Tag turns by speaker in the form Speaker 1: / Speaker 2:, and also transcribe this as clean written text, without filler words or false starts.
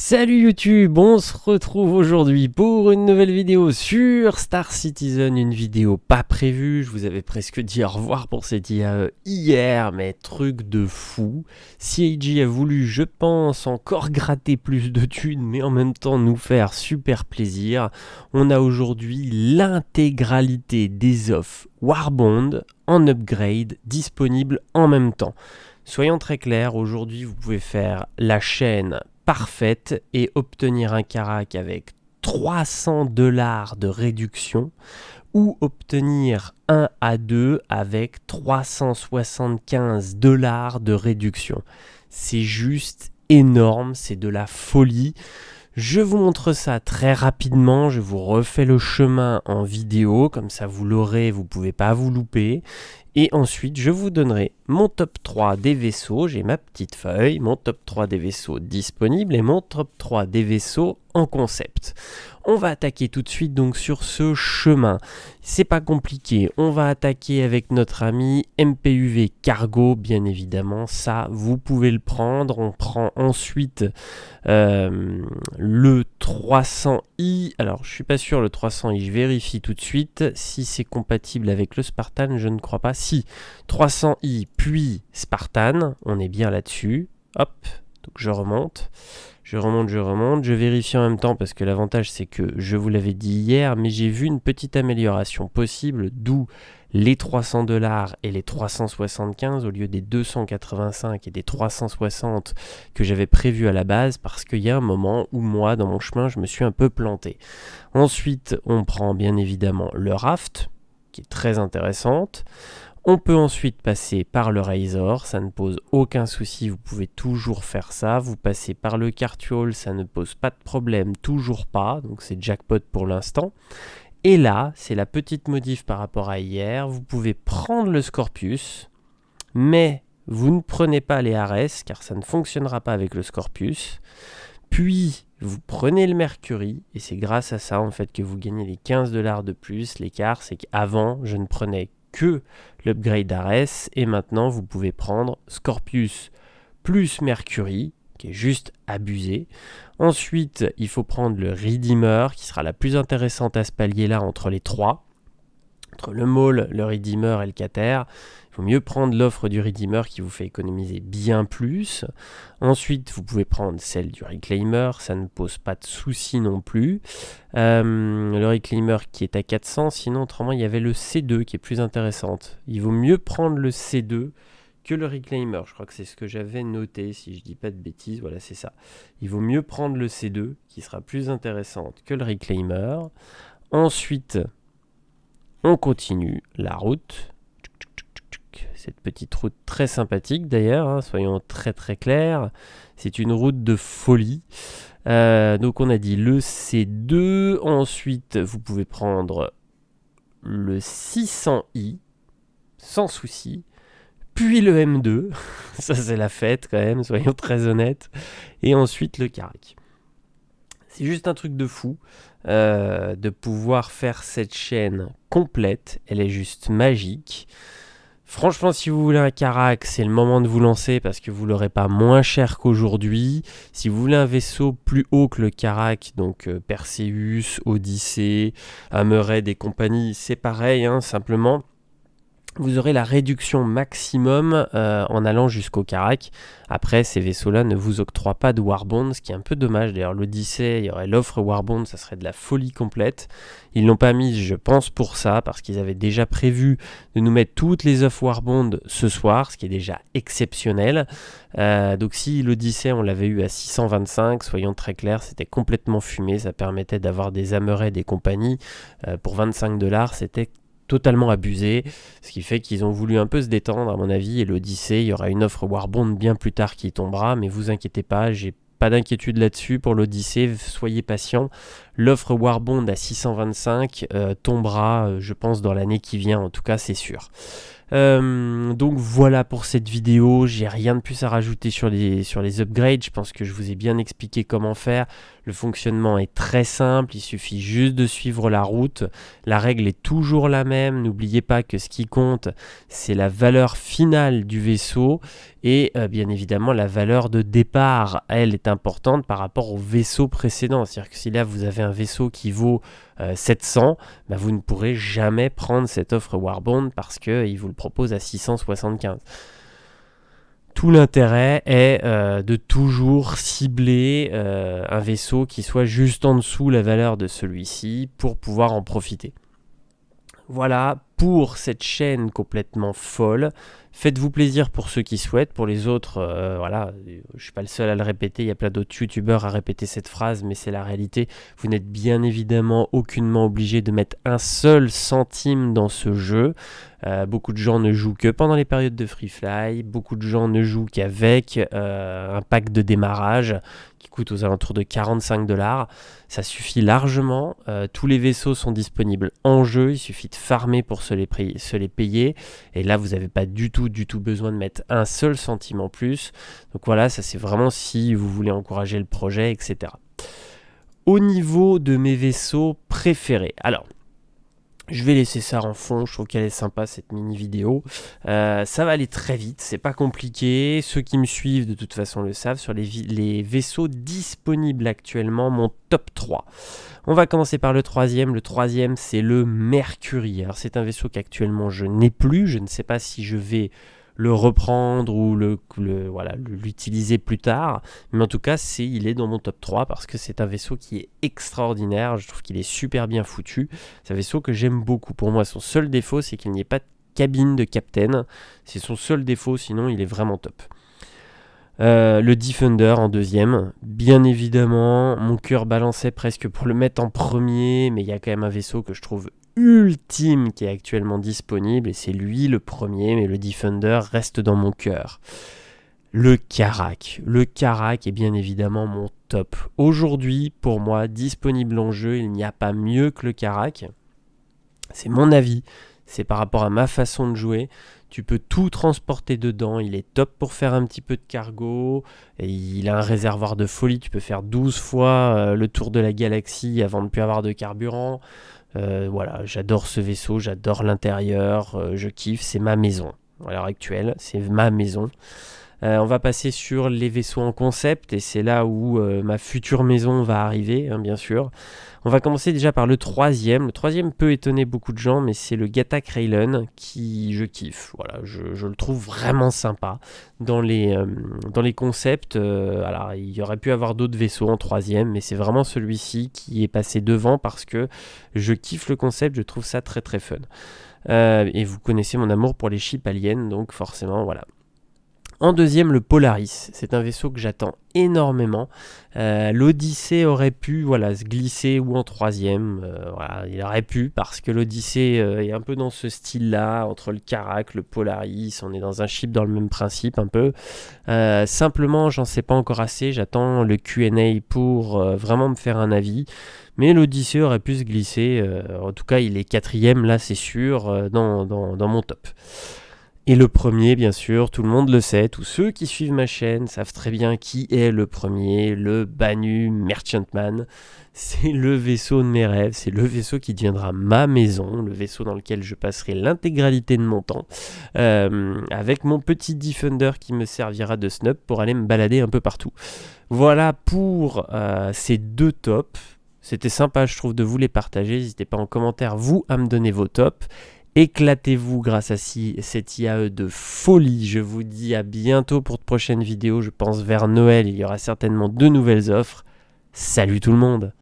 Speaker 1: Salut YouTube, on se retrouve aujourd'hui pour une nouvelle vidéo sur Star Citizen, une vidéo pas prévue, je vous avais presque dit au revoir pour cette IAE hier, mais truc de fou. CIG a voulu, je pense, encore gratter plus de thunes, mais en même temps nous faire super plaisir. On a aujourd'hui l'intégralité des offres Warbond en upgrade disponibles en même temps. Soyons très clairs, aujourd'hui vous pouvez faire la chaîne parfaite et obtenir un Karak avec 300 $ de réduction ou obtenir un A2 avec 375 $ de réduction. C'est juste énorme, c'est de la folie. Je vous montre ça très rapidement, je vous refais le chemin en vidéo, comme ça vous l'aurez, vous ne pouvez pas vous louper. Et ensuite, je vous donnerai mon top 3 des vaisseaux, j'ai ma petite feuille, mon top 3 des vaisseaux disponibles et mon top 3 des vaisseaux en concept. On va attaquer tout de suite donc sur ce chemin. C'est pas compliqué, on va attaquer avec notre ami MPUV Cargo, bien évidemment, ça vous pouvez le prendre. On prend ensuite le 300i, alors je suis pas sûr le 300i, je vérifie tout de suite si c'est compatible avec le Spartan, je ne crois pas. Si, 300i puis Spartan, on est bien là-dessus. Hop, donc je remonte, je vérifie en même temps parce que l'avantage c'est que je vous l'avais dit hier, mais j'ai vu une petite amélioration possible, d'où les 300 $ et les 375 au lieu des 285 et des 360 que j'avais prévu à la base, parce qu'il y a un moment où moi dans mon chemin je me suis un peu planté. Ensuite on prend bien évidemment le Raft qui est très intéressante. On peut ensuite passer par le Razor, ça ne pose aucun souci, vous pouvez toujours faire ça. Vous passez par le Cartual, ça ne pose pas de problème, toujours pas, donc c'est jackpot pour l'instant. Et là, c'est la petite modif par rapport à hier, vous pouvez prendre le Scorpius, mais vous ne prenez pas les Ares, car ça ne fonctionnera pas avec le Scorpius. Puis, vous prenez le Mercury, et c'est grâce à ça en fait que vous gagnez les 15 $ de plus. L'écart, c'est qu'avant, je ne prenais que l'upgrade Ares, et maintenant vous pouvez prendre Scorpius plus Mercury, qui est juste abusé. Ensuite, il faut prendre le Redeemer, qui sera la plus intéressante à ce palier-là entre les trois. Entre le Maul, le Redeemer et le Cater, il faut mieux prendre l'offre du Redeemer qui vous fait économiser bien plus. Ensuite, vous pouvez prendre celle du Reclaimer, ça ne pose pas de souci non plus. Le Reclaimer qui est à 400, sinon autrement il y avait le C2 qui est plus intéressante. Il vaut mieux prendre le C2 que le Reclaimer, je crois que c'est ce que j'avais noté, si je dis pas de bêtises, voilà c'est ça. Il vaut mieux prendre le C2 qui sera plus intéressante que le Reclaimer. Ensuite, on continue la route. Cette petite route très sympathique d'ailleurs, hein, soyons très très clairs. C'est une route de folie. Donc on a dit le C2. Ensuite, vous pouvez prendre le 600i sans souci. Puis le M2. Ça c'est la fête quand même, soyons très honnêtes. Et ensuite le Karak. C'est juste un truc de fou de pouvoir faire cette chaîne complète. Elle est juste magique. Franchement, si vous voulez un Karak, c'est le moment de vous lancer parce que vous l'aurez pas moins cher qu'aujourd'hui. Si vous voulez un vaisseau plus haut que le Karak, donc Perseus, Odyssée, Hammerhead et compagnie, c'est pareil, hein, simplement. Vous aurez la réduction maximum en allant jusqu'au Karak. Après, ces vaisseaux-là ne vous octroient pas de Warbond, ce qui est un peu dommage. D'ailleurs, l'Odyssée, il y aurait l'offre Warbond, ça serait de la folie complète. Ils l'ont pas mise, je pense, pour ça, parce qu'ils avaient déjà prévu de nous mettre toutes les offres Warbond ce soir, ce qui est déjà exceptionnel. Donc si l'Odyssée, on l'avait eu à 625, soyons très clairs, c'était complètement fumé. Ça permettait d'avoir des Hammerhead et compagnie. Pour 25 $, c'était totalement abusé, ce qui fait qu'ils ont voulu un peu se détendre à mon avis, et l'Odyssée, il y aura une offre Warbond bien plus tard qui tombera, mais vous inquiétez pas, j'ai pas d'inquiétude là-dessus pour l'Odyssée, soyez patients. L'offre Warbond à 625 tombera, je pense, dans l'année qui vient, en tout cas c'est sûr. Donc voilà pour cette vidéo, j'ai rien de plus à rajouter sur les upgrades, je pense que je vous ai bien expliqué comment faire. Le fonctionnement est très simple, il suffit juste de suivre la route. La règle est toujours la même, n'oubliez pas que ce qui compte, c'est la valeur finale du vaisseau et bien évidemment la valeur de départ, elle est importante par rapport au vaisseau précédent. C'est-à-dire que si là vous avez un vaisseau qui vaut 700, bah, vous ne pourrez jamais prendre cette offre Warbond parce qu'il vous le propose à 675. Tout l'intérêt est de toujours cibler un vaisseau qui soit juste en dessous la valeur de celui-ci pour pouvoir en profiter. Voilà pour cette chaîne complètement folle. Faites-vous plaisir pour ceux qui souhaitent, pour les autres, voilà, je ne suis pas le seul à le répéter, il y a plein d'autres youtubeurs à répéter cette phrase, mais c'est la réalité. Vous n'êtes bien évidemment aucunement obligé de mettre un seul centime dans ce jeu. Beaucoup de gens ne jouent que pendant les périodes de free fly, beaucoup de gens ne jouent qu'avec un pack de démarrage qui coûte aux alentours de 45 $. Ça suffit largement, tous les vaisseaux sont disponibles en jeu, il suffit de farmer pour se les payer, et là vous n'avez pas du tout besoin de mettre un seul centime en plus. Donc voilà, ça c'est vraiment si vous voulez encourager le projet, etc. Au niveau de mes vaisseaux préférés, alors je vais laisser ça en fond, je trouve qu'elle est sympa cette mini vidéo. Ça va aller très vite, c'est pas compliqué. Ceux qui me suivent de toute façon le savent, sur les vaisseaux disponibles actuellement, mon top 3. On va commencer par le troisième. Le troisième, c'est le Mercury. Alors c'est un vaisseau qu'actuellement je n'ai plus, je ne sais pas si je vais le reprendre ou l'utiliser plus tard, mais en tout cas il est dans mon top 3 parce que c'est un vaisseau qui est extraordinaire, je trouve qu'il est super bien foutu, c'est un vaisseau que j'aime beaucoup. Pour moi son seul défaut c'est qu'il n'y ait pas de cabine de capitaine, c'est son seul défaut, sinon il est vraiment top. Le Defender en deuxième, bien évidemment mon cœur balançait presque pour le mettre en premier, mais il y a quand même un vaisseau que je trouve ultime qui est actuellement disponible et c'est lui le premier, mais le Defender reste dans mon cœur. Le Karak est bien évidemment mon top. Aujourd'hui, pour moi, disponible en jeu, il n'y a pas mieux que le Karak. C'est mon avis, c'est par rapport à ma façon de jouer. Tu peux tout transporter dedans, il est top pour faire un petit peu de cargo, et il a un réservoir de folie, tu peux faire 12 fois le tour de la galaxie avant de ne plus avoir de carburant. Voilà, j'adore ce vaisseau, j'adore l'intérieur, je kiffe, c'est ma maison. À l'heure actuelle, c'est ma maison. On va passer sur les vaisseaux en concept, et c'est là où ma future maison va arriver, hein, bien sûr. On va commencer déjà par le troisième. Le troisième peut étonner beaucoup de gens, mais c'est le Gata Kraylen qui je kiffe. Voilà, je le trouve vraiment sympa. Dans les concepts, alors, il y aurait pu avoir d'autres vaisseaux en troisième, mais c'est vraiment celui-ci qui est passé devant parce que je kiffe le concept, je trouve ça très très fun. Et vous connaissez mon amour pour les ships aliens, donc forcément, voilà. En deuxième, le Polaris. C'est un vaisseau que j'attends énormément. L'Odyssée aurait pu se glisser ou en troisième. Il aurait pu parce que l'Odyssée est un peu dans ce style-là, entre le Karak, le Polaris. On est dans un ship dans le même principe un peu. Simplement, j'en sais pas encore assez. J'attends le Q&A pour vraiment me faire un avis. Mais l'Odyssée aurait pu se glisser. En tout cas, il est quatrième, là c'est sûr, dans mon top. Et le premier, bien sûr, tout le monde le sait, tous ceux qui suivent ma chaîne savent très bien qui est le premier, le Banu Merchantman. C'est le vaisseau de mes rêves, c'est le vaisseau qui deviendra ma maison, le vaisseau dans lequel je passerai l'intégralité de mon temps, avec mon petit Defender qui me servira de snub pour aller me balader un peu partout. Voilà pour ces deux tops. C'était sympa, je trouve, de vous les partager. N'hésitez pas en commentaire, vous, à me donner vos tops. Éclatez-vous grâce à cette IAE de folie. Je vous dis à bientôt pour de prochaines vidéos. Je pense vers Noël, il y aura certainement de nouvelles offres. Salut tout le monde!